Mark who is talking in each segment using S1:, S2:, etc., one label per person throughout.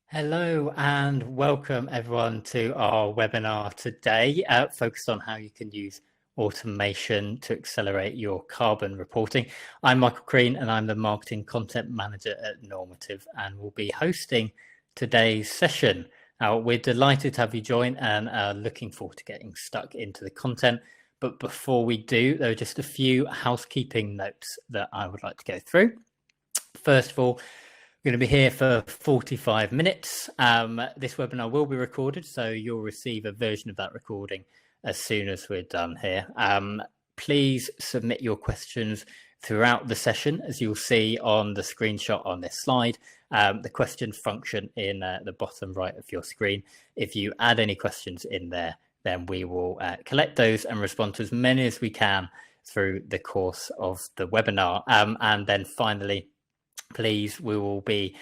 S1: Hello and welcome everyone to our webinar today, focused on how you can use automation to accelerate your carbon reporting. I'm Michael Crean and I'm the Marketing Content Manager at Normative and will be hosting today's session. We're delighted to have you join and are looking forward to getting stuck into the content. But before we do, there are just a few housekeeping notes that I would like to go through. First of all, we're going to be here for 45 minutes. This webinar will be recorded, so you'll receive a version of that recording as soon as we're done here. Please submit your questions throughout the session, as you'll see on the screenshot on this slide, the question function in the bottom right of your screen. If you add any questions in there, then we will collect those and respond to as many as we can through the course of the webinar. And then finally, please, we will be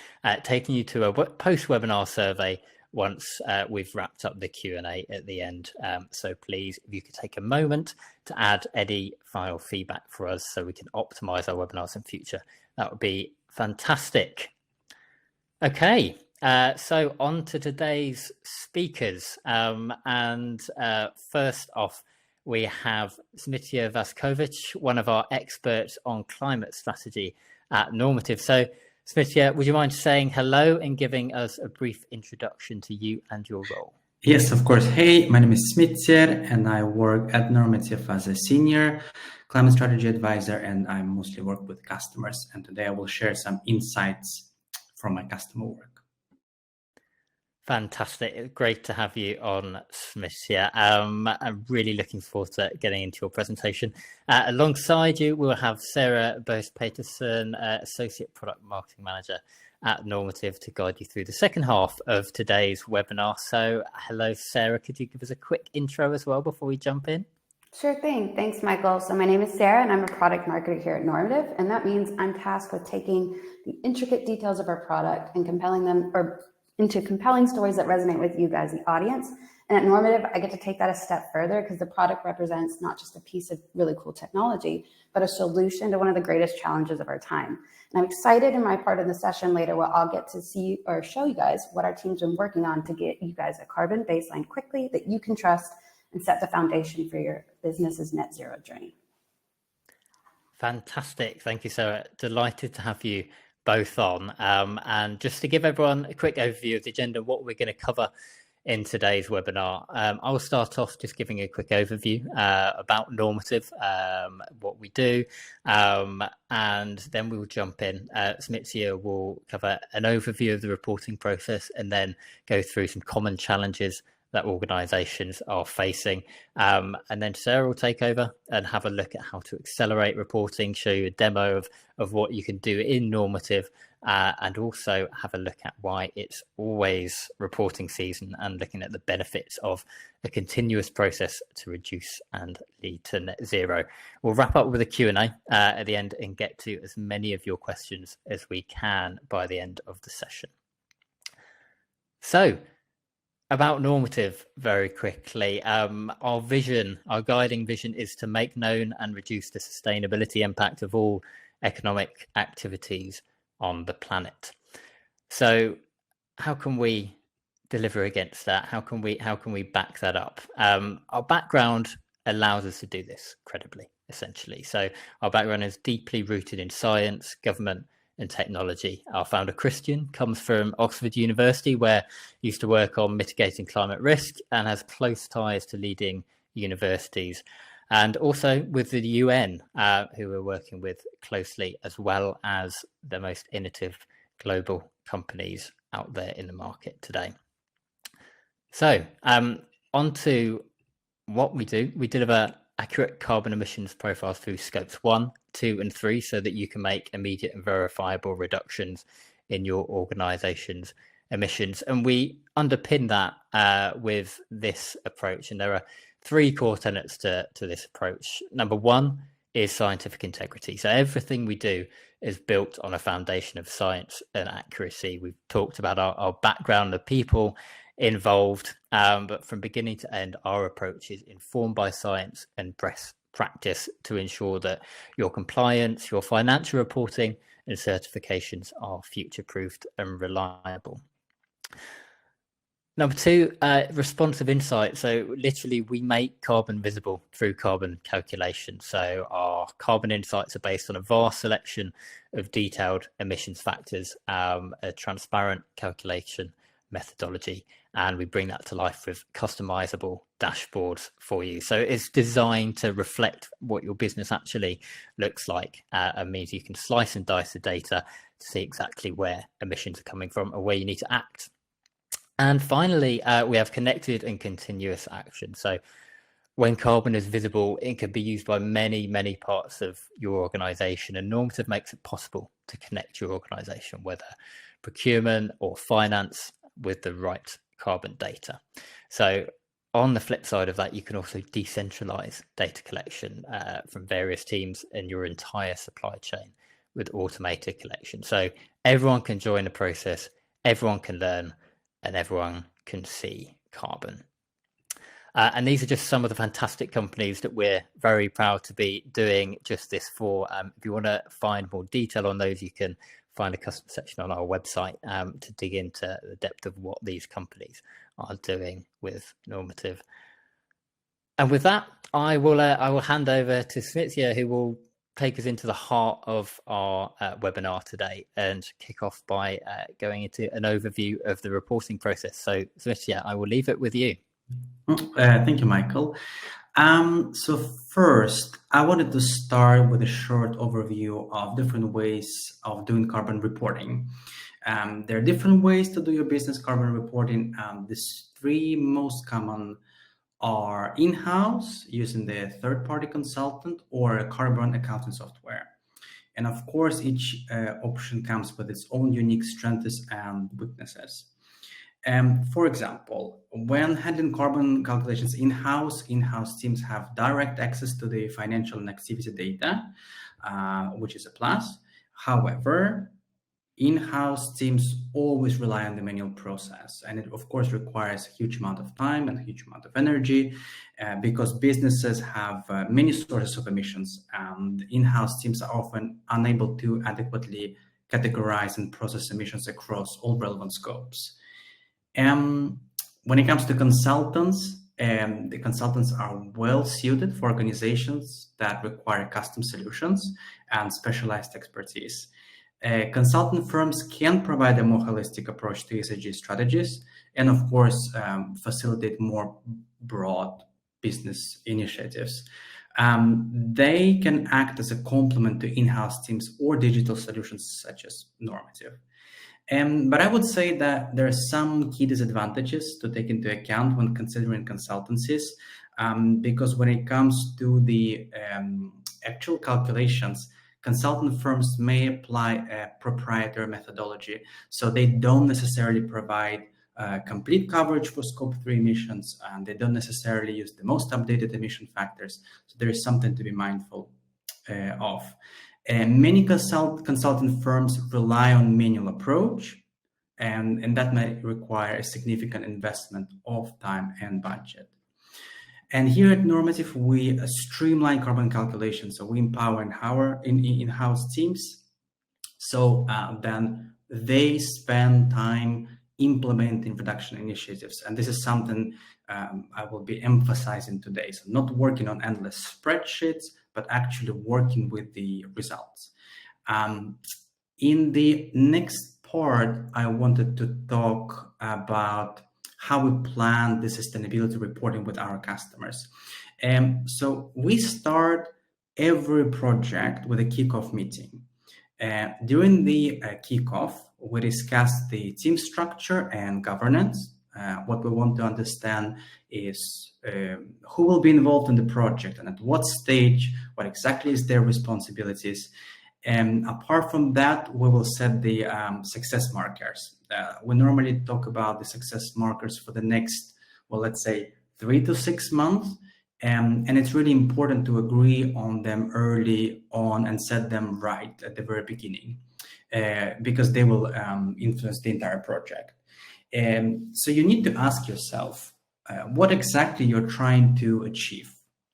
S1: taking you to a post-webinar survey once we've wrapped up the Q&A at the end. So please, if you could take a moment to add any final feedback for us so we can optimize our webinars in future, that would be fantastic. Okay, so on to today's speakers. First off, we have Smitya Vaskovic, one of our experts on climate strategy at Normative. So, Smitya, would you mind saying hello and giving us a brief introduction to you and your role?
S2: Yes, of course. Hey, my name is Smitya and I work at Normative as a senior climate strategy advisor, and I mostly work with customers. And today I will share some insights from my customer work.
S1: Fantastic. Great to have you on, Smitya. I'm really looking forward to getting into your presentation. Alongside you, we'll have Sarah Bose-Peterson, Associate Product Marketing Manager at Normative, to guide you through the second half of today's webinar. So hello, Sarah. Could you give us a quick intro as well before we jump in?
S3: Sure thing. Thanks, Michael. So my name is Sarah and I'm a product marketer here at Normative. And that means I'm tasked with taking the intricate details of our product and compelling them into compelling stories that resonate with you guys, the audience. And at Normative, I get to take that a step further because the product represents not just a piece of really cool technology, but a solution to one of the greatest challenges of our time. And I'm excited in my part of the session later where I'll get to see or show you guys what our team's been working on to get you guys a carbon baseline quickly that you can trust and set the foundation for your business's net zero journey.
S1: Fantastic. Thank you, Sarah. Delighted to have you both on. And just to give everyone a quick overview of the agenda, what we're going to cover in today's webinar. I will start off just giving a quick overview about Normative, what we do, and then we'll jump in. Smitya will cover an overview of the reporting process and then go through some common challenges that organizations are facing. And then Sarah will take over and have a look at how to accelerate reporting, show you a demo of what you can do in Normative, and also have a look at why it's always reporting season and looking at the benefits of a continuous process to reduce and lead to net zero. We'll wrap up with a Q&A at the end and get to as many of your questions as we can by the end of the session. So, about Normative very quickly, our guiding vision is to make known and reduce the sustainability impact of all economic activities on the planet. So how can we deliver against that? How can we back that up? Our background allows us to do this credibly, essentially. So our background is deeply rooted in science, government, and technology. Our founder, Christian, comes from Oxford University, where he used to work on mitigating climate risk and has close ties to leading universities, and also with the UN, who we're working with closely, as well as the most innovative global companies out there in the market today. So on to what we do. We deliver accurate carbon emissions profiles through scopes 1, 2, and 3 so that you can make immediate and verifiable reductions in your organization's emissions. And we underpin that with this approach. And there are 3 core tenets to this approach. Number 1 is scientific integrity. So everything we do is built on a foundation of science and accuracy. We've talked about our background, the people involved, but from beginning to end, our approach is informed by science and best practice to ensure that your compliance, your financial reporting and certifications are future-proofed and reliable. Number two, responsive insight. So literally we make carbon visible through carbon calculation. So our carbon insights are based on a vast selection of detailed emissions factors, a transparent calculation methodology, and we bring that to life with customizable dashboards for you. So it's designed to reflect what your business actually looks like, and means you can slice and dice the data to see exactly where emissions are coming from or where you need to act. And finally, we have connected and continuous action. So when carbon is visible, it can be used by many, many parts of your organization, and Normative makes it possible to connect your organization, whether procurement or finance, with the right carbon data. So on the flip side of that, you can also decentralize data collection from various teams in your entire supply chain with automated collection. So everyone can join the process, everyone can learn, and everyone can see carbon. And these are just some of the fantastic companies that we're very proud to be doing just this for. If you want to find more detail on those, you can find a custom section on our website to dig into the depth of what these companies are doing with Normative. And with that, I will hand over to Smitsya, who will take us into the heart of our webinar today and kick off by going into an overview of the reporting process. So Smitsya, I will leave it with you.
S2: Thank you, Michael. So first, I wanted to start with a short overview of different ways of doing carbon reporting. There are different ways to do your business carbon reporting. These three most common are in-house using the third-party consultant or a carbon accounting software. And of course, each option comes with its own unique strengths and weaknesses. For example, when handling carbon calculations in-house teams have direct access to the financial and activity data, which is a plus. However, in-house teams always rely on the manual process, and it of course requires a huge amount of time and a huge amount of energy because businesses have many sources of emissions, and in-house teams are often unable to adequately categorize and process emissions across all relevant scopes. When it comes to consultants, the consultants are well suited for organizations that require custom solutions and specialized expertise. Consultant firms can provide a more holistic approach to ESG strategies and, of course, facilitate more broad business initiatives. They can act as a complement to in-house teams or digital solutions such as Normative. But I would say that there are some key disadvantages to take into account when considering consultancies, because when it comes to the actual calculations, consultant firms may apply a proprietary methodology, so they don't necessarily provide complete coverage for Scope 3 emissions, and they don't necessarily use the most updated emission factors. So there is something to be mindful of. And many consultant firms rely on manual approach, and that may require a significant investment of time and budget. And here at Normative, we streamline carbon calculations. So we empower in-house teams. So then they spend time implementing reduction initiatives. And this is something I will be emphasizing today. So not working on endless spreadsheets, but actually working with the results. In the next part, I wanted to talk about how we plan the sustainability reporting with our customers. So we start every project with a kickoff meeting. During the kickoff, we discuss the team structure and governance. What we want to understand is who will be involved in the project and at what stage, what exactly is their responsibilities. And apart from that, we will set the success markers. We normally talk about the success markers for the next, well, let's say 3 to 6 months. And it's really important to agree on them early on and set them right at the very beginning, because they will influence the entire project. So you need to ask yourself what exactly you're trying to achieve.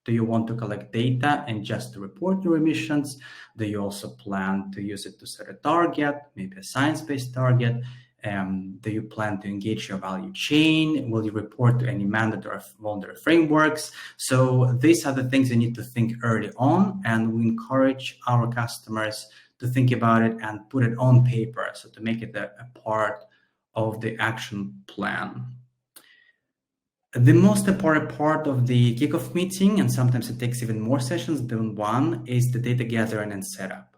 S2: Do you want to collect data and just to report your emissions? Do you also plan to use it to set a target, maybe a science-based target? Do you plan to engage your value chain? Will you report to any mandatory or voluntary frameworks? So these are the things you need to think early on, and we encourage our customers to think about it and put it on paper, so to make it a part of the action plan. The most important part of the kickoff meeting, and sometimes it takes even more sessions than one, is the data gathering and setup.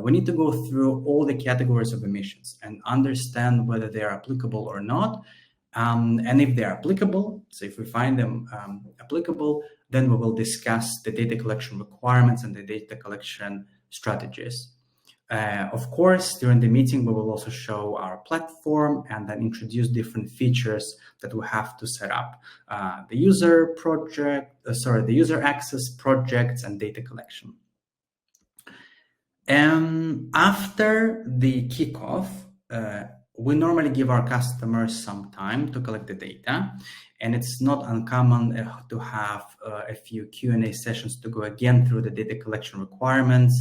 S2: We need to go through all the categories of emissions and understand whether they are applicable or not. And if they are applicable, so if we find them applicable, then we will discuss the data collection requirements and the data collection strategies. Of course, during the meeting, we will also show our platform and then introduce different features that we have to set up. The user access, projects, and data collection. After the kickoff, we normally give our customers some time to collect the data, and it's not uncommon to have a few Q&A sessions to go again through the data collection requirements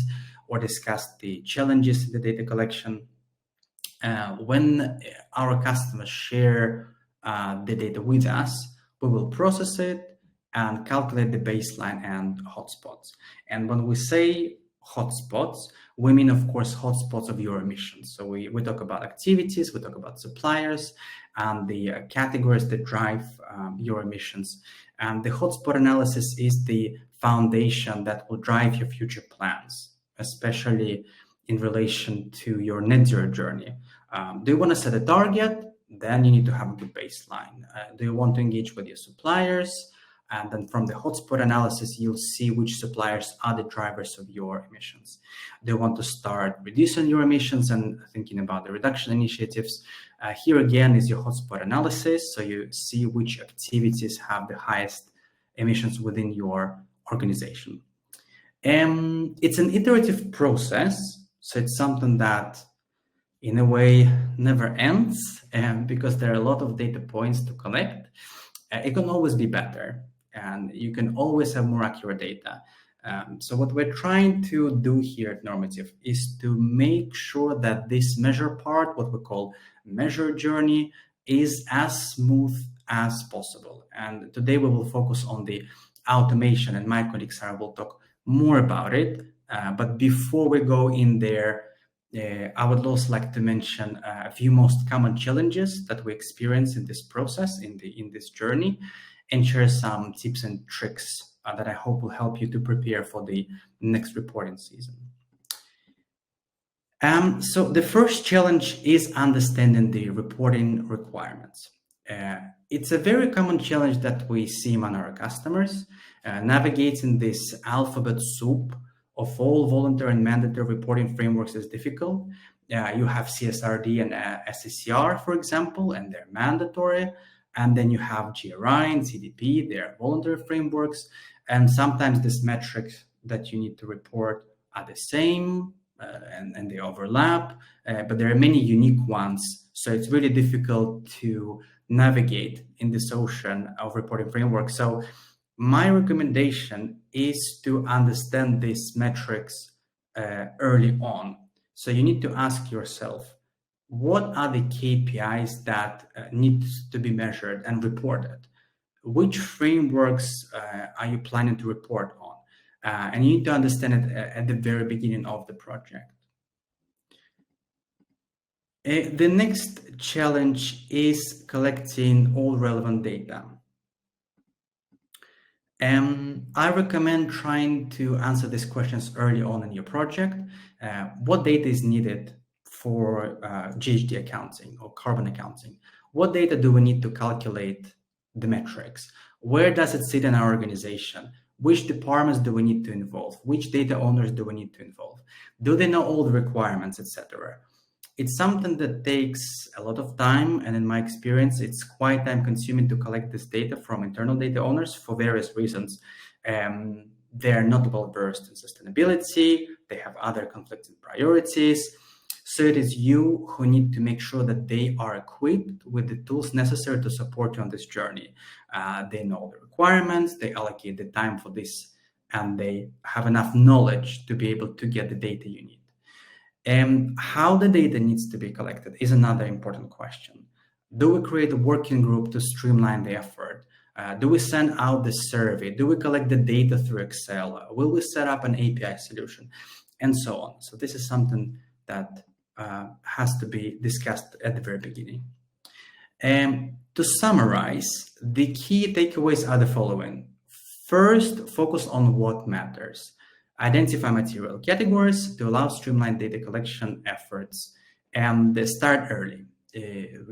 S2: or discuss the challenges in the data collection. When our customers share the data with us, we will process it and calculate the baseline and hotspots. And when we say hotspots, we mean, of course, hotspots of your emissions. So we talk about activities, we talk about suppliers, and the categories that drive your emissions. And the hotspot analysis is the foundation that will drive your future plans, especially in relation to your net zero journey. Do you want to set a target? Then you need to have a good baseline. Do you want to engage with your suppliers? And then from the hotspot analysis, you'll see which suppliers are the drivers of your emissions. Do you want to start reducing your emissions and thinking about the reduction initiatives? Here again is your hotspot analysis. So you see which activities have the highest emissions within your organization. It's an iterative process. So it's something that in a way never ends, because there are a lot of data points to collect. It can always be better, and you can always have more accurate data. So what we're trying to do here at Normative is to make sure that this measure part, what we call measure journey, is as smooth as possible. And today we will focus on the automation, and my colleague Sarah will talk more about it. But before we go in there, I would also like to mention a few most common challenges that we experience in this process, in this journey, and share some tips and tricks that I hope will help you to prepare for the next reporting season. So the first challenge is understanding the reporting requirements. It's a very common challenge that we see among our customers. Navigating this alphabet soup of all voluntary and mandatory reporting frameworks is difficult. You have CSRD and SCCR, for example, and they're mandatory. And then you have GRI and CDP, they're voluntary frameworks. And sometimes these metrics that you need to report are the same and they overlap, but there are many unique ones. So it's really difficult to navigate in this ocean of reporting frameworks. So my recommendation is to understand these metrics early on. So you need to ask yourself, what are the KPIs that need to be measured and reported? Which frameworks are you planning to report on? And you need to understand it at the very beginning of the project. The next challenge is collecting all relevant data. I recommend trying to answer these questions early on in your project. What data is needed for GHG accounting or carbon accounting? What data do we need to calculate the metrics? Where does it sit in our organization? Which departments do we need to involve? Which data owners do we need to involve? Do they know all the requirements, etc.? It's something that takes a lot of time, and in my experience, it's quite time consuming to collect this data from internal data owners for various reasons. They're not well versed in sustainability, they have other conflicting priorities. So it is you who need to make sure that they are equipped with the tools necessary to support you on this journey. They know the requirements, they allocate the time for this, and they have enough knowledge to be able to get the data you need. How the data needs to be collected is another important question. Do we create a working group to streamline the effort? Do we send out the survey? Do we collect the data through Excel? Will we set up an API solution? And so on. So this is something that has to be discussed at the very beginning. To summarize, the key takeaways are the following. First, focus on what matters. Identify material categories to allow streamlined data collection efforts, and start early.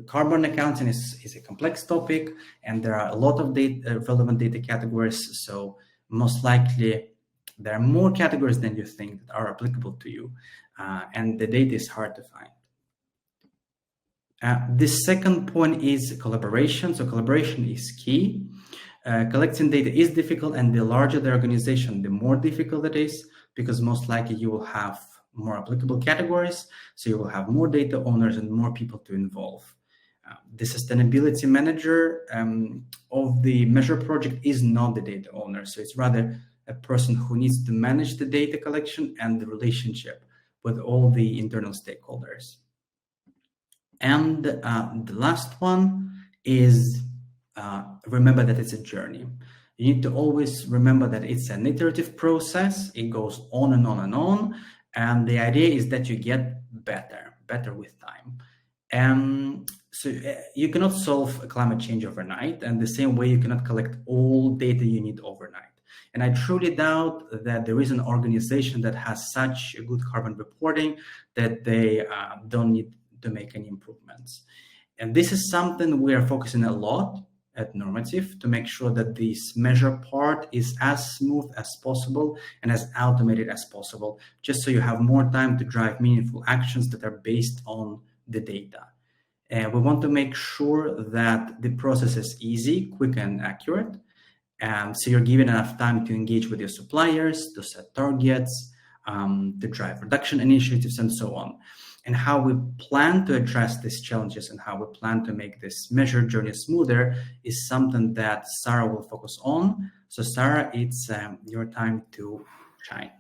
S2: Carbon accounting is a complex topic, and there are a lot of relevant data categories. So most likely there are more categories than you think that are applicable to you, and the data is hard to find. The second point is collaboration. So collaboration is key. Collecting data is difficult, and the larger the organization, the more difficult it is, because most likely you will have more applicable categories, so you will have more data owners and more people to involve. The sustainability manager of the measure project is not the data owner, so it's rather a person who needs to manage the data collection and the relationship with all the internal stakeholders. And the last one is remember that it's a journey. You need to always remember that it's an iterative process. It goes on and on and on. And the idea is that you get better with time. So you cannot solve climate change overnight. And the same way you cannot collect all data you need overnight. And I truly doubt that there is an organization that has such a good carbon reporting that they don't need to make any improvements. And this is something we are focusing a lot at Normative to make sure that this measure part is as smooth as possible and as automated as possible, just so you have more time to drive meaningful actions that are based on the data. And we want to make sure that the process is easy, quick, and accurate. So you're given enough time to engage with your suppliers, to set targets, to drive reduction initiatives, and so on. And how we plan to address these challenges and how we plan to make this measure journey smoother is something that Sarah will focus on. So Sarah, it's your time to shine.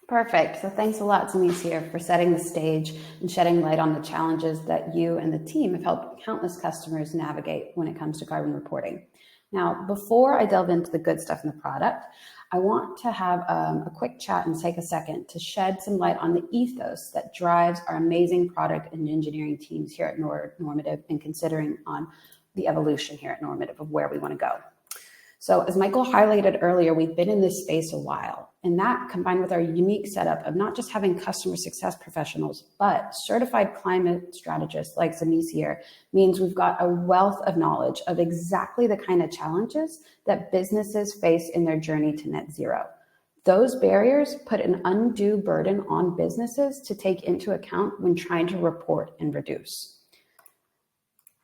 S3: Perfect. So thanks a lot, Denise, here for setting the stage and shedding light on the challenges that you and the team have helped countless customers navigate when it comes to carbon reporting. Now, before I delve into the good stuff in the product, I want to have a quick chat and take a second to shed some light on the ethos that drives our amazing product and engineering teams here at Normative, and considering on the evolution here at Normative of where we want to go. So as Michael highlighted earlier, we've been in this space a while, and that combined with our unique setup of not just having customer success professionals, but certified climate strategists like Denise here, means we've got a wealth of knowledge of exactly the kind of challenges that businesses face in their journey to net zero. Those barriers put an undue burden on businesses to take into account when trying to report and reduce.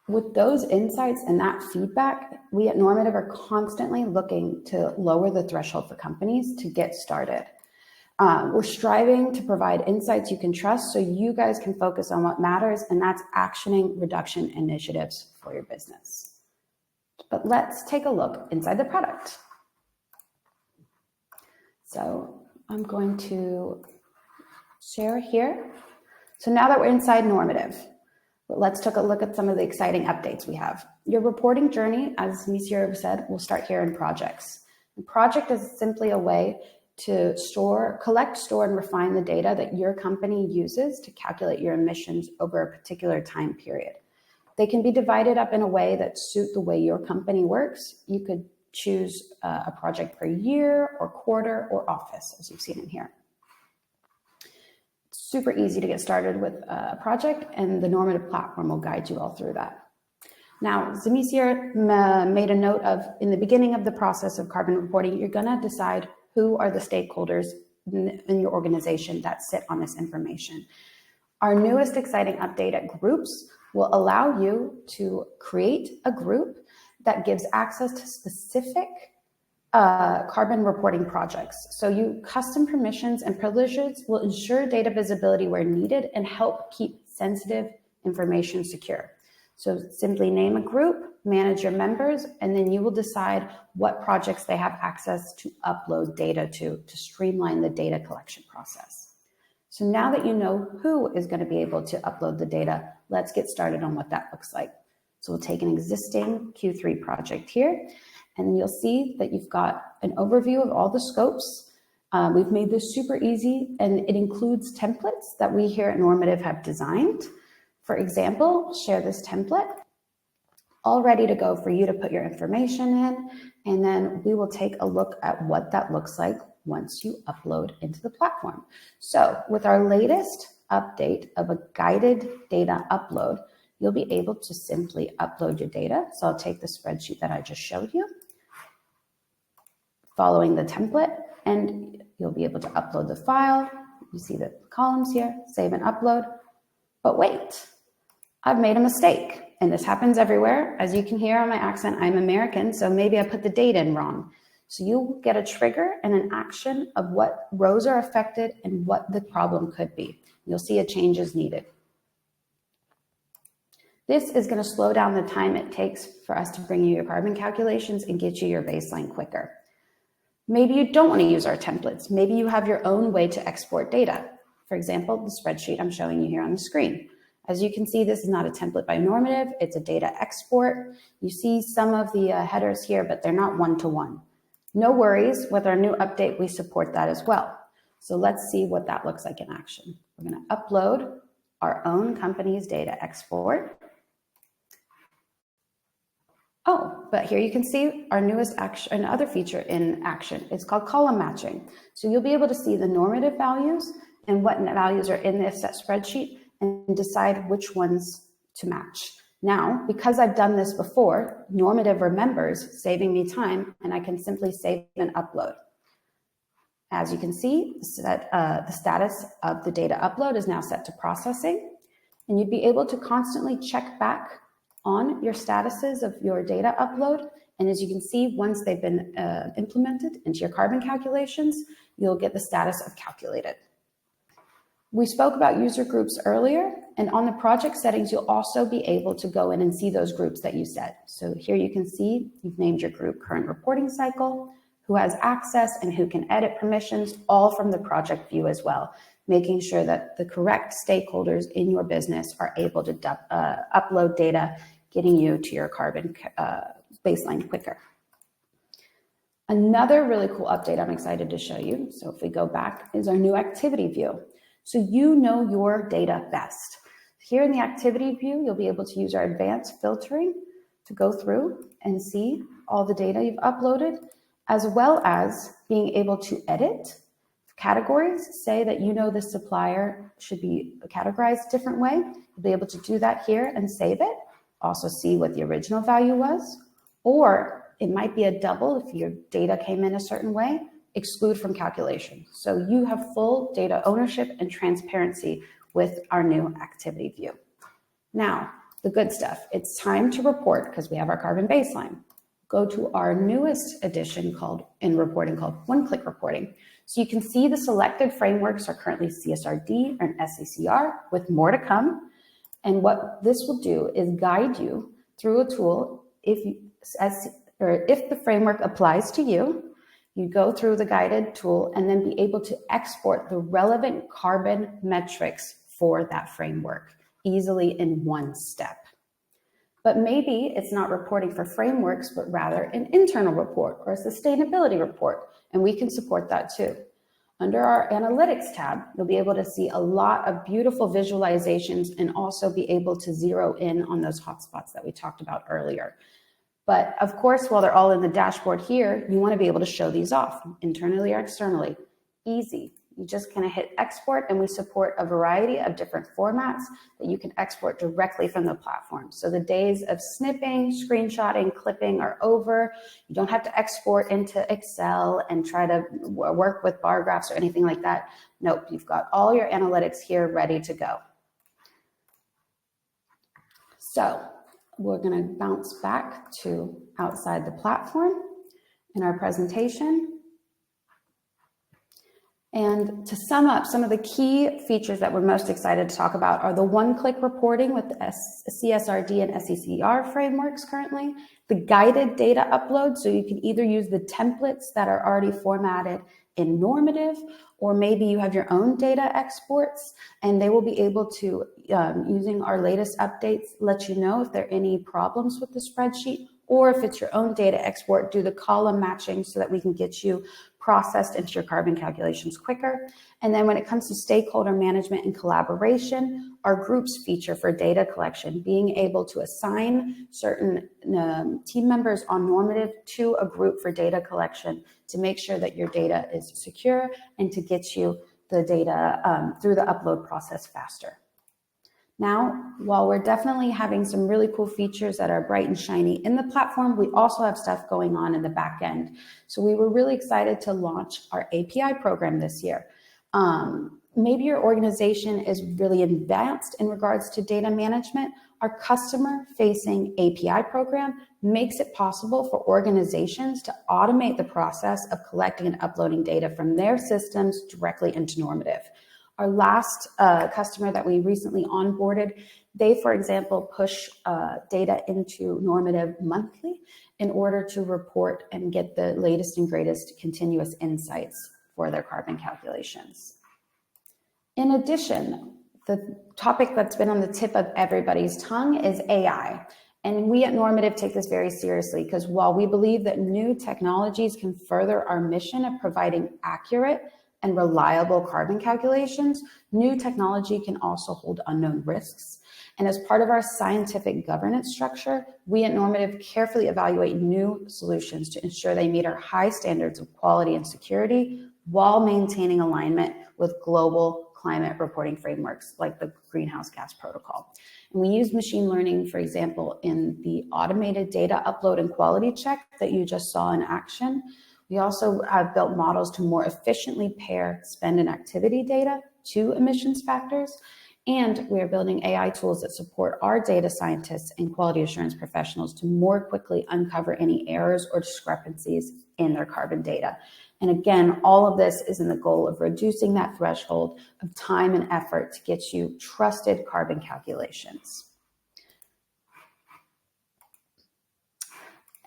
S3: With those insights and that feedback, we at Normative are constantly looking to lower the threshold for companies to get started. We're striving to provide insights you can trust so you guys can focus on what matters, and that's actioning reduction initiatives for your business. But let's take a look inside the product. So I'm going to share here. So now that we're inside Normative, let's take a look at some of the exciting updates we have. Your reporting journey, as Monsieur said, will start here in projects. A project is simply a way to collect, store, and refine the data that your company uses to calculate your emissions over a particular time period. They can be divided up in a way that suit the way your company works. You could choose a project per year or quarter or office, as you've seen in here. Super easy to get started with a project, and the Normative platform will guide you all through that. Now, Zemis here made a note of, in the beginning of the process of carbon reporting, you're gonna decide who are the stakeholders in your organization that sit on this information. Our newest exciting update at groups will allow you to create a group that gives access to specific carbon reporting projects. So you custom permissions and privileges will ensure data visibility where needed and help keep sensitive information secure. So simply name a group, manage your members, and then you will decide what projects they have access to upload data to streamline the data collection process. So now that you know who is going to be able to upload the data, let's get started on what that looks like. So we'll take an existing Q3 project here, and you'll see that you've got an overview of all the scopes. We've made this super easy, and it includes templates that we here at Normative have designed. For example, share this template, all ready to go for you to put your information in, and then we will take a look at what that looks like once you upload into the platform. So with our latest update of a guided data upload, you'll be able to simply upload your data. So I'll take the spreadsheet that I just showed you, following the template, and you'll be able to upload the file. You see the columns here, save and upload. But wait, I've made a mistake, and this happens everywhere. As you can hear on my accent, I'm American, so maybe I put the date in wrong. So you'll get a trigger and an action of what rows are affected and what the problem could be. You'll see a change is needed. This is going to slow down the time it takes for us to bring you your carbon calculations and get you your baseline quicker. Maybe you don't want to use our templates. Maybe you have your own way to export data. For example, the spreadsheet I'm showing you here on the screen. As you can see, this is not a template by Normative. It's a data export. You see some of the headers here, but they're not one-to-one. No worries, with our new update, we support that as well. So let's see what that looks like in action. We're going to upload our own company's data export. Oh, but here you can see our newest action, another feature in action. It's called column matching. So you'll be able to see the normative values and what values are in this spreadsheet and decide which ones to match. Now, because I've done this before, Normative remembers, saving me time, and I can simply save and upload. As you can see, the status of the data upload is now set to processing, and you'd be able to constantly check back on your statuses of your data upload. And as you can see, once they've been implemented into your carbon calculations, you'll get the status of calculated. We spoke about user groups earlier, and on the project settings, you'll also be able to go in and see those groups that you set. So here you can see you've named your group current reporting cycle, who has access and who can edit permissions, all from the project view as well, making sure that the correct stakeholders in your business are able to upload data, getting you to your carbon baseline quicker. Another really cool update I'm excited to show you, so if we go back, is our new activity view. So you know your data best. Here in the activity view, you'll be able to use our advanced filtering to go through and see all the data you've uploaded, as well as being able to edit categories. Say that you know the supplier should be categorized a different way. You'll be able to do that here and save it. Also see what the original value was, or it might be a double if your data came in a certain way. Exclude from calculation. So you have full data ownership and transparency with our new activity view. Now, the good stuff. It's time to report because we have our carbon baseline. Go to our newest addition in reporting called one-click reporting. So you can see the selected frameworks are currently CSRD and SCCR with more to come. And what this will do is guide you through a tool. If the framework applies to you, you go through the guided tool and then be able to export the relevant carbon metrics for that framework easily in one step. But maybe it's not reporting for frameworks, but rather an internal report or a sustainability report, and we can support that too. Under our analytics tab, you'll be able to see a lot of beautiful visualizations and also be able to zero in on those hotspots that we talked about earlier. But of course, while they're all in the dashboard here, you want to be able to show these off internally or externally. Easy. You just kind of hit export, and we support a variety of different formats that you can export directly from the platform. So the days of snipping, screenshotting, clipping are over. You don't have to export into Excel and try to work with bar graphs or anything like that. Nope, you've got all your analytics here ready to go. So we're going to bounce back to outside the platform in our presentation. And to sum up, some of the key features that we're most excited to talk about are the one-click reporting with the CSRD and SCCR frameworks currently, the guided data upload, so you can either use the templates that are already formatted in Normative, or maybe you have your own data exports, and they will be able to, using our latest updates, let you know if there are any problems with the spreadsheet, or if it's your own data export, do the column matching so that we can get you processed into your carbon calculations quicker. And then when it comes to stakeholder management and collaboration, our groups feature for data collection, being able to assign certain team members on Normative to a group for data collection to make sure that your data is secure and to get you the data through the upload process faster. Now, while we're definitely having some really cool features that are bright and shiny in the platform, we also have stuff going on in the back end. So we were really excited to launch our API program this year. Maybe your organization is really advanced in regards to data management. Our customer-facing API program makes it possible for organizations to automate the process of collecting and uploading data from their systems directly into Normative. Our last customer that we recently onboarded, they, for example, push data into Normative monthly in order to report and get the latest and greatest continuous insights for their carbon calculations. In addition, the topic that's been on the tip of everybody's tongue is AI. And we at Normative take this very seriously because while we believe that new technologies can further our mission of providing accurate and reliable carbon calculations, new technology can also hold unknown risks. And as part of our scientific governance structure, we at Normative carefully evaluate new solutions to ensure they meet our high standards of quality and security while maintaining alignment with global climate reporting frameworks like the Greenhouse Gas Protocol. And we use machine learning, for example, in the automated data upload and quality check that you just saw in action. We also have built models to more efficiently pair spend and activity data to emissions factors. And we are building AI tools that support our data scientists and quality assurance professionals to more quickly uncover any errors or discrepancies in their carbon data. And again, all of this is in the goal of reducing that threshold of time and effort to get you trusted carbon calculations.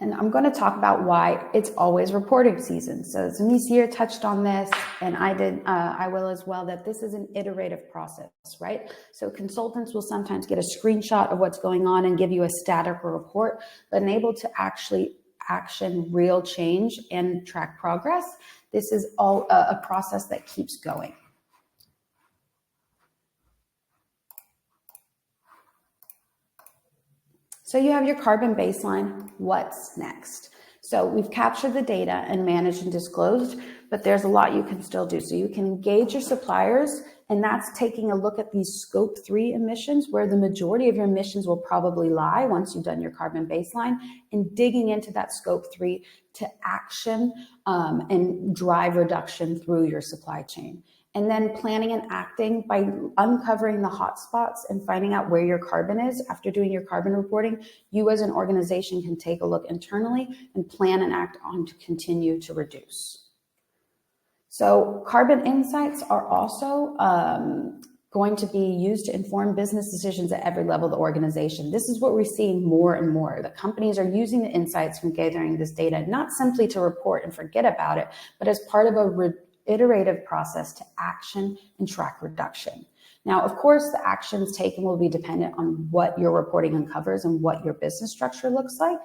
S3: And I'm going to talk about why it's always reporting season. So Smitsir touched on this, and I will as well, that this is an iterative process, right? So consultants will sometimes get a screenshot of what's going on and give you a static report, but unable to actually action real change and track progress. This is all a process that keeps going. So you have your carbon baseline. What's next? So we've captured the data and managed and disclosed, but there's a lot you can still do. So you can engage your suppliers, and that's taking a look at these scope 3 emissions, where the majority of your emissions will probably lie once you've done your carbon baseline, and digging into that scope 3 to action and drive reduction through your supply chain. And then planning and acting by uncovering the hotspots and finding out where your carbon is. After doing your carbon reporting, you as an organization can take a look internally and plan and act on to continue to reduce. So carbon insights are also going to be used to inform business decisions at every level of the organization. This is what we're seeing more and more. The companies are using the insights from gathering this data, not simply to report and forget about it, but as part of a iterative process to action and track reduction. Now, of course, the actions taken will be dependent on what your reporting uncovers and what your business structure looks like.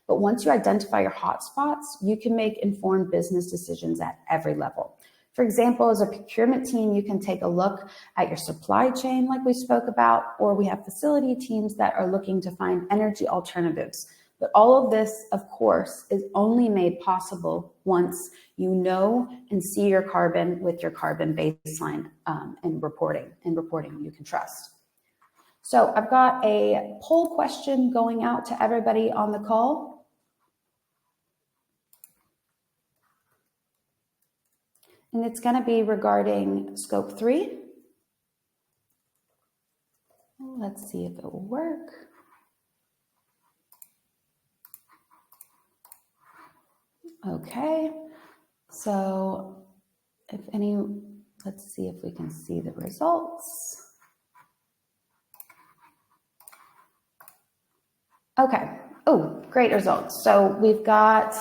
S3: But once you identify your hotspots, you can make informed business decisions at every level. For example, as a procurement team, you can take a look at your supply chain like we spoke about, or we have facility teams that are looking to find energy alternatives. But all of this, of course, is only made possible once you know and see your carbon with your carbon baseline and reporting you can trust. So I've got a poll question going out to everybody on the call. And it's going to be regarding scope 3. Let's see if it will work. Okay, so let's see if we can see the results. Okay, oh, great results. So we've got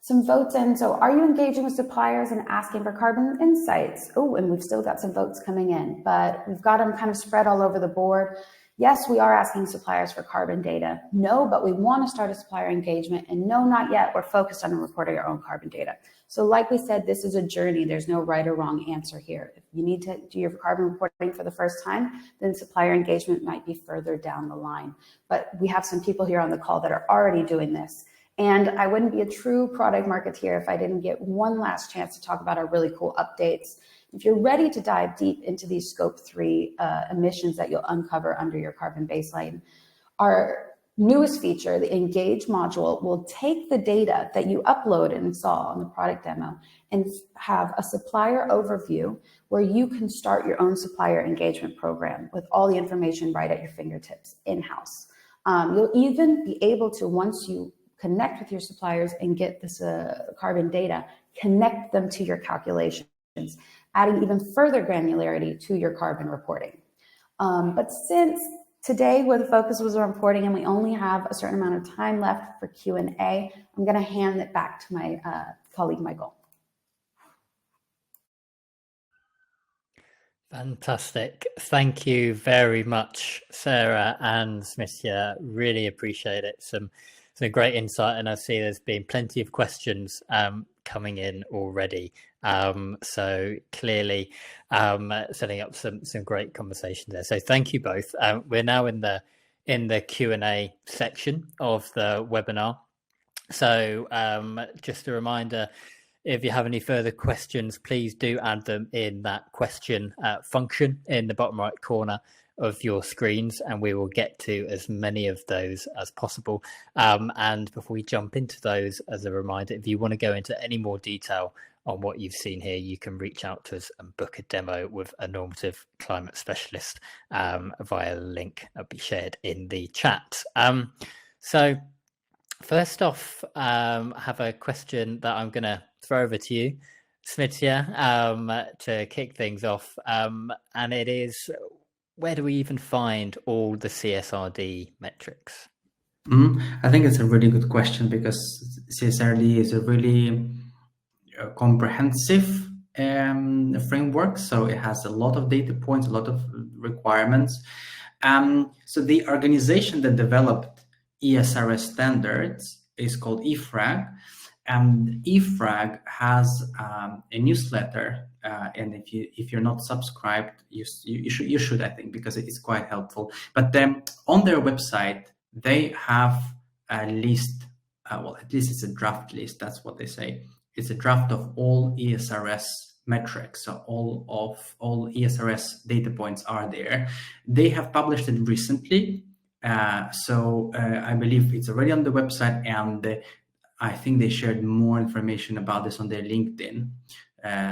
S3: some votes in. So are you engaging with suppliers and asking for carbon insights? Oh, and we've still got some votes coming in, but we've got them kind of spread all over the board. Yes, we are asking suppliers for carbon data. No, but we want to start a supplier engagement. And no, not yet. We're focused on reporting our own carbon data. So like we said, this is a journey. There's no right or wrong answer here. If you need to do your carbon reporting for the first time, then supplier engagement might be further down the line. But we have some people here on the call that are already doing this. And I wouldn't be a true product marketeer if I didn't get one last chance to talk about our really cool updates. If you're ready to dive deep into these scope 3 emissions that you'll uncover under your carbon baseline, our newest feature, the Engage module, will take the data that you uploaded and saw on the product demo and have a supplier overview where you can start your own supplier engagement program with all the information right at your fingertips in-house. You'll even be able to, once you connect with your suppliers and get this carbon data, connect them to your calculations, adding even further granularity to your carbon reporting. But since today, where the focus was on reporting and we only have a certain amount of time left for Q&A, I'm going to hand it back to my colleague, Michael.
S1: Fantastic. Thank you very much, Sarah and Smithia. Really appreciate it. Some great insight, and I see there's been plenty of questions coming in already. So clearly setting up some great conversations there. So thank you both. We're now in the Q&A section of the webinar. So just a reminder, if you have any further questions, please do add them in that question function in the bottom right corner of your screens, and we will get to as many of those as possible. And before we jump into those, as a reminder, if you want to go into any more detail on what you've seen here, you can reach out to us and book a demo with a Normative climate specialist via the link that'll be shared in the chat. So first off, I have a question that I'm going to throw over to you, Smithia, to kick things off. And it is, where do we even find all the CSRD metrics?
S2: I think it's a really good question, because CSRD is a really comprehensive framework. So it has a lot of data points, a lot of requirements. So the organization that developed ESRS standards is called EFRAG, and EFRAG has a newsletter. And if you're not subscribed, you should, I think, because it's quite helpful. But then on their website, they have a list. Well, at least it's a draft list. That's what they say. It's a draft of all ESRS metrics. So all ESRS data points are there. They have published it recently. So I believe it's already on the website, and I think they shared more information about this on their LinkedIn.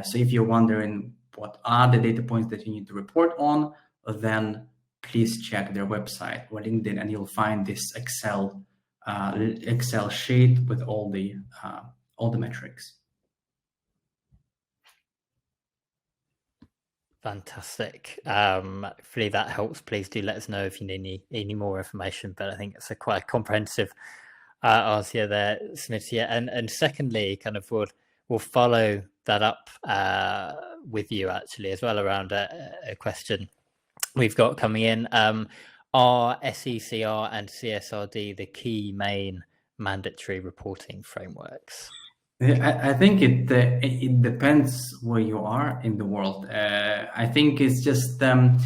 S2: So if you're wondering what are the data points that you need to report on, then please check their website or LinkedIn, and you'll find this Excel sheet with all the metrics.
S1: Fantastic. Hopefully that helps. Please do let us know if you need any more information, but I think it's a quite comprehensive answer there, Smithia. And secondly, kind of we'll follow that up with you actually as well around a question we've got coming in. Are SECR and CSRD the key main mandatory reporting frameworks?
S2: I think it depends where you are in the world. I think it's just SECR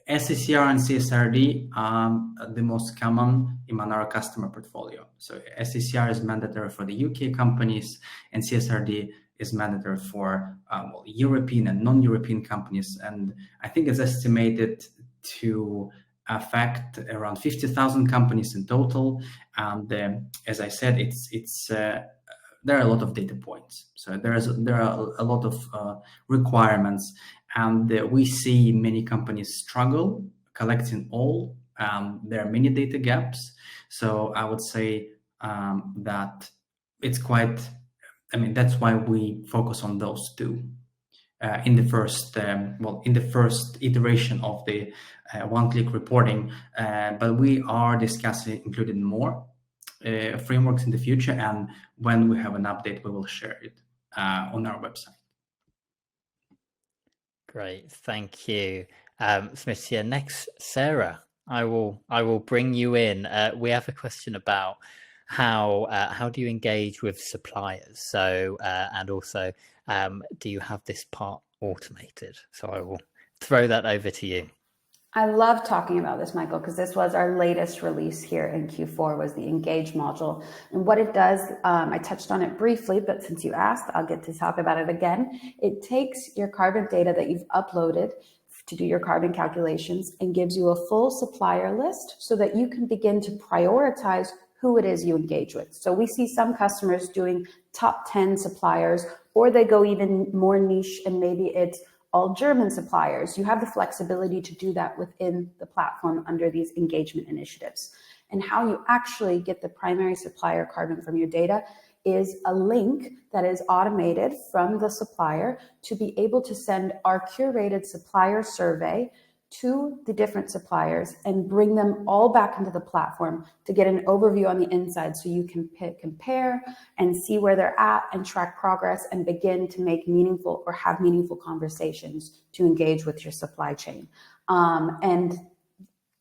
S2: and CSRD are the most common in our customer portfolio. So SECR is mandatory for the UK companies, and CSRD is mandatory for European and non-European companies. And I think it's estimated to affect around 50,000 companies in total. And as I said, there are a lot of data points. So there are a lot of requirements, and we see many companies struggle collecting all. There are many data gaps. So I would say that it's quite, that's why we focus on those two in the first iteration of the one-click reporting. But we are discussing including more. frameworks in the future, and when we have an update, we will share it on our website.
S1: Great, thank you, Smitya. Next, Sarah, I will bring you in. We have a question about how do you engage with suppliers? So and also, do you have this part automated? So I will throw that over to you.
S3: I love talking about this, Michael, because this was our latest release here in Q4, was the Engage module. And what it does, I touched on it briefly, but since you asked, I'll get to talk about it again. It takes your carbon data that you've uploaded to do your carbon calculations and gives you a full supplier list so that you can begin to prioritize who it is you engage with. So we see some customers doing top 10 suppliers, or they go even more niche and maybe it's all German suppliers. You have the flexibility to do that within the platform under these engagement initiatives. And how you actually get the primary supplier carbon from your data is a link that is automated from the supplier to be able to send our curated supplier survey to the different suppliers and bring them all back into the platform to get an overview on the inside, so you can compare and see where they're at and track progress and begin to make meaningful or have meaningful conversations to engage with your supply chain. And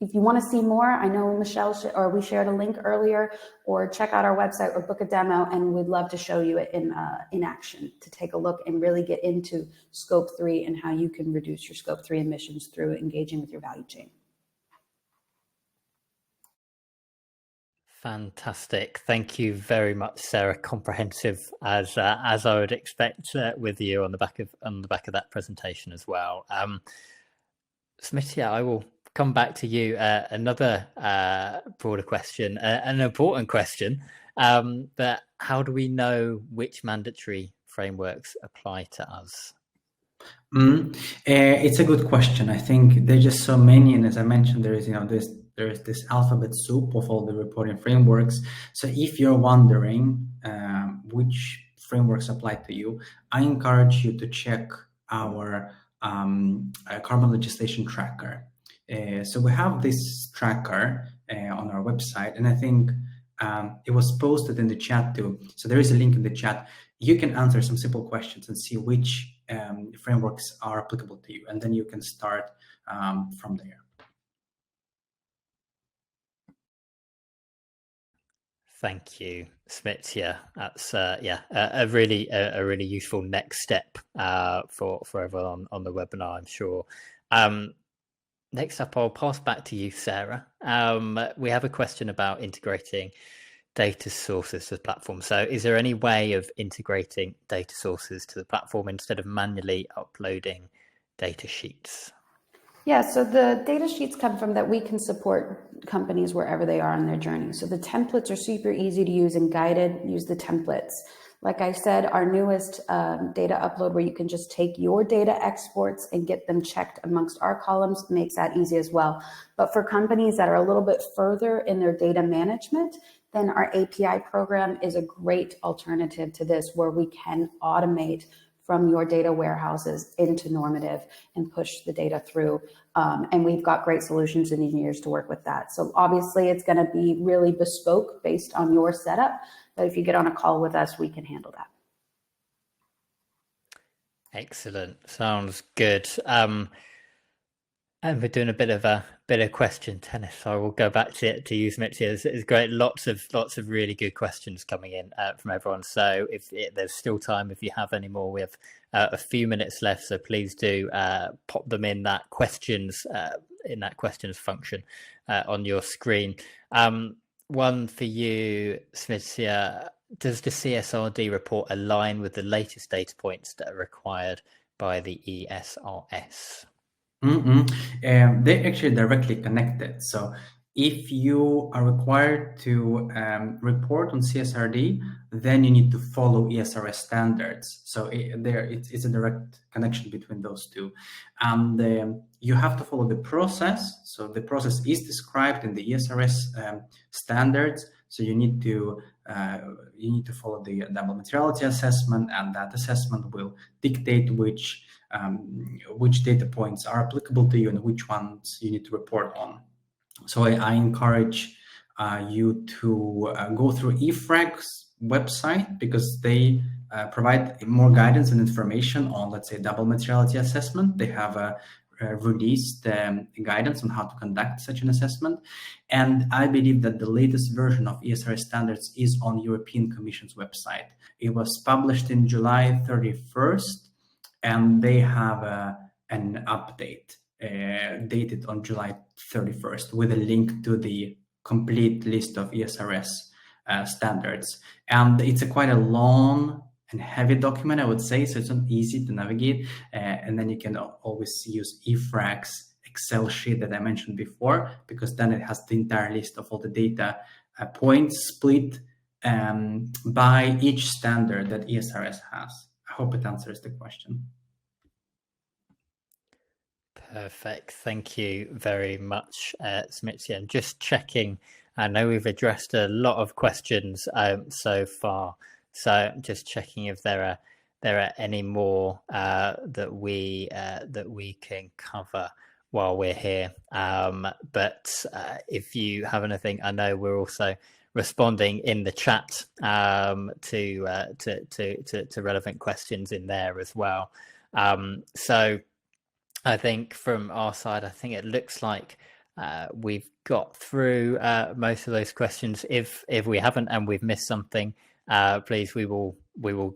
S3: if you want to see more, I know Michelle we shared a link earlier, or check out our website or book a demo, and we'd love to show you it in action to take a look and really get into Scope 3 and how you can reduce your Scope 3 emissions through engaging with your value chain.
S1: Fantastic. Thank you very much, Sarah. Comprehensive as I would expect with you on the back of that presentation as well. Smitya, I will come back to you. Another broader question, an important question, but how do we know which mandatory frameworks apply to us?
S2: It's a good question. I think there's just so many, and as I mentioned, there is this alphabet soup of all the reporting frameworks. So if you're wondering which frameworks apply to you, I encourage you to check our carbon legislation tracker. So we have this tracker on our website, and I think it was posted in the chat too. So there is a link in the chat. You can answer some simple questions and see which frameworks are applicable to you, and then you can start from there.
S1: Thank you, Smitya. That's a really useful next step for everyone on the webinar, I'm sure. Next up, I'll pass back to you, Sarah. We have a question about integrating data sources to the platform. So is there any way of integrating data sources to the platform instead of manually uploading data sheets?
S3: Yeah, so the data sheets come from that we can support companies wherever they are on their journey. So the templates are super easy to use and guided. Use the templates. Like I said, our newest data upload, where you can just take your data exports and get them checked amongst our columns, makes that easy as well. But for companies that are a little bit further in their data management, then our API program is a great alternative to this, where we can automate from your data warehouses into Normative and push the data through. And we've got great solutions and engineers to work with that. So obviously it's going to be really bespoke based on your setup. But if you get on a call with us, we can handle that.
S1: Excellent. Sounds good. And we're doing a bit of question tennis. So I will go back to you, Smitya. It's great. Lots of really good questions coming in from everyone. So if there's still time, if you have any more, we have a few minutes left. So please do pop them in that questions function on your screen. One for you, Smitya. Does the CSRD report align with the latest data points that are required by the ESRS?
S2: They're actually directly connected. So if you are required to report on CSRD, then you need to follow ESRS standards. So it's a direct connection between those two. And you have to follow the process. So the process is described in the ESRS standards. So you need to follow the double materiality assessment, and that assessment will dictate which data points are applicable to you and which ones you need to report on. So I encourage you to go through EFRAG's website, because they provide more guidance and information on, let's say, double materiality assessment. They have released guidance on how to conduct such an assessment. And I believe that the latest version of ESRS standards is on European Commission's website. It was published in July 31st, and they have an update dated on July 31st with a link to the complete list of ESRS standards. And it's quite a long and heavy document, I would say, so it's not easy to navigate. And then you can always use EFRAG's Excel sheet that I mentioned before, because then it has the entire list of all the data points split by each standard that ESRS has. I hope it answers the question.
S1: Perfect. Thank you very much, Smitya. And just checking, I know we've addressed a lot of questions so far. So just checking if there are any more that we can cover while we're here. But if you have anything, I know we're also responding in the chat to relevant questions in there as well. So I think from our side, I think it looks like we've got through most of those questions. If we haven't and we've missed something, please, we will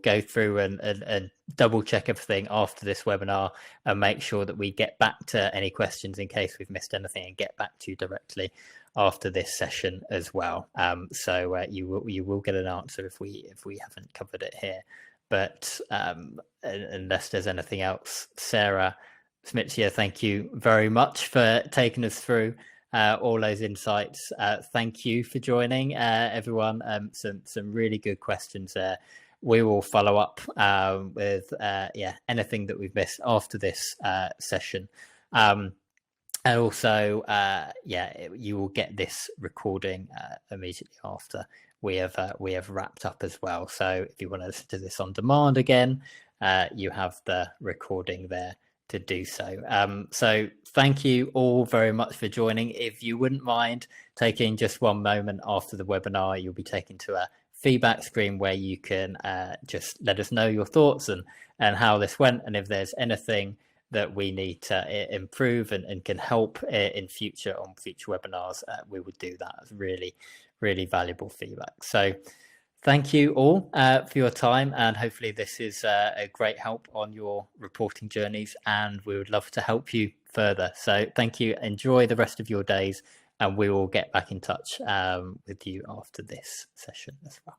S1: go through and double check everything after this webinar and make sure that we get back to any questions in case we've missed anything, and get back to you directly after this session as well. So you will get an answer if we haven't covered it here. But unless there's anything else, Sarah, Smitya, thank you very much for taking us through all those insights. Thank you for joining, everyone. Some really good questions there. We will follow up with anything that we've missed after this session. And also, you will get this recording immediately after we have wrapped up as well. So if you want to listen to this on demand again, you have the recording there to do so. So thank you all very much for joining. If you wouldn't mind taking just one moment after the webinar, you'll be taken to a feedback screen where you can just let us know your thoughts and how this went, and if there's anything that we need to improve and can help in future webinars, we would do that. It's really, really valuable feedback. So thank you all for your time, and hopefully this is a great help on your reporting journeys, and we would love to help you further. So thank you. Enjoy the rest of your days, and we will get back in touch with you after this session as well.